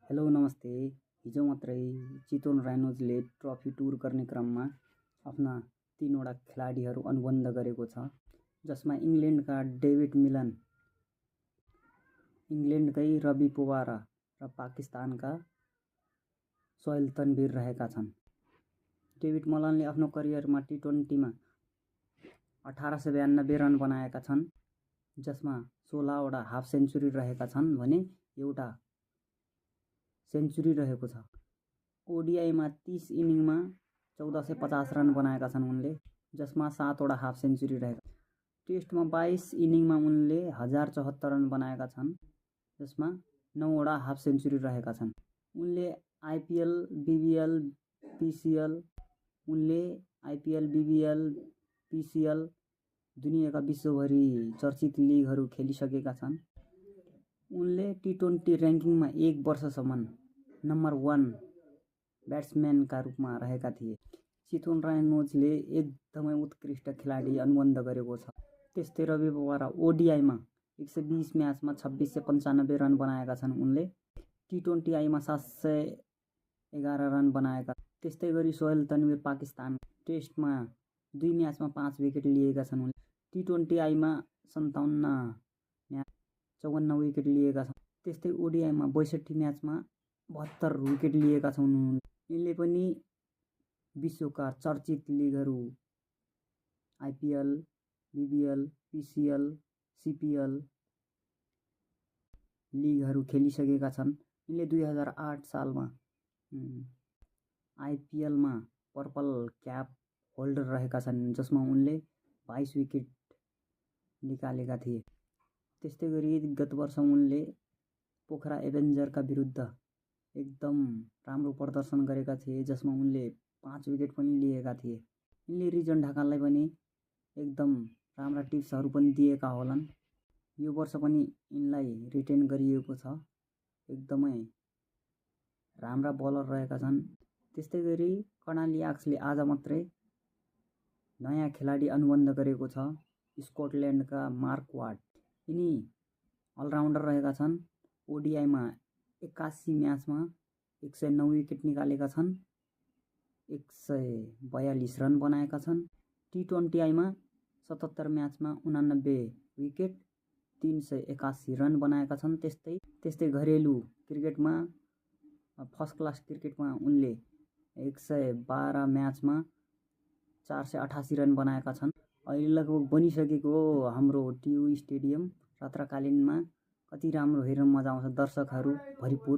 Hello नमस्ते। हिजो मात्रै चितवन राइनोजले ट्रफी टुर गर्ने क्रममा आफ्ना 3 वटा खेलाडीहरू अनुबन्ध गरेको छ, जसमा इङ्ल्यान्डका डेभिड मिलन, इङ्ल्यान्डकै रवि पोवारा र पाकिस्तानका सोहेल तनवीर रहेका छन्। डेभिड मिलनले आफ्नो करियरमा टी20मा 1892 रन बनाएका छन्, जसमा 16 वटा हाफ सेन्चुरी रहेका छन् भने एउटा सेन्चुरी रहेको छ। ओडिआईमा 30 इनिङमा 1450 रन बनाएका छन् उनले, जसमा 7 वटा हाफ सेन्चुरी रहेका छन्। टेस्टमा 22 इनिङमा उनले 1074 रन बनाएका छन्, जसमा 9 वटा हाफ सेन्चुरी रहेका छन्। उनले आइपिएल, बिबिएल, दुनियाँका विश्वभरि चर्चित लिगहरू खेलिसकेका छन्। उनले टी20 र्याङ्किङमा 1 वर्षसम्म नम्बर 1 ब्याट्सम्यानका रूपमा रहेका थिए। चितवन राइनोजले एकदमै उत्कृष्ट खेलाडी अनुबन्ध गरेको छ। त्यस्तै रवि पोवारा ओडिआईमा 120 म्याचमा 2695 रन बनाएका छन् उनले। टी20 आईमा 711 रन बनाएका। त्यस्तै गरी सोहेल तनवीर पाकिस्तान टेस्टमा 2 म्याचमा 5 विकेट लिएका छन् उनले। टी20 आईमा 57 म्याच 54 विकेट लिएका छन्। त्यस्तै ओडिआईमा 62 म्याचमा 72 विकेट लिएका छन् उनले। यिनले पनि विश्वका चर्चित लिगहरू आइपिएल, बिबिएल, पिसिएल, सिपिएल लिगहरू खेलिसकेका छन्। यिनले 2008 सालमा आइपिएलमा पर्पल क्याप होल्डर रहेका छन्, जसमा उनले 22 विकेट निकालेका थिए। त्यस्तै गरी गत वर्ष उनले पोखरा एभेन्जरका विरुद्ध एकदम राम्रो प्रदर्शन गरेका थिए, जसमा उनले 5 विकेट पनि लिएका थिए। यिनले रिजन ढकाललाई पनि एकदम राम्रा टिप्सहरू पनि दिएका होलान्। यो वर्ष पनि यिनलाई रिटेन गरिएको छ। एकदमै राम्रा बलर रहेका छन्। त्यस्तै गरी कर्णाली आक्सले आज मात्रै नयाँ खेलाडी अनुबन्ध गरेको छ, स्कटल्यान्डका मार्क वार्ड। यिनी अलराउन्डर रहेका छन्। ओडिआईमा 81 म्याचमा 109 विकेट निकालेका छन्, 142 रन बनाएका छन्। टी20 आईमा 77 म्याचमा 89 विकेट 381 रन बनाएका छन्। त्यस्तै घरेलु क्रिकेटमा फर्स्ट क्लास क्रिकेटमा उनले 112 म्याचमा 488 रन बनाएका छन्। अहिले लगभग बनिसकेको हाम्रो टियु स्टेडियम रात्रकालीनमा कति राम्रो हेर्न मजा आउँछ, दर्शकहरू भरिपूर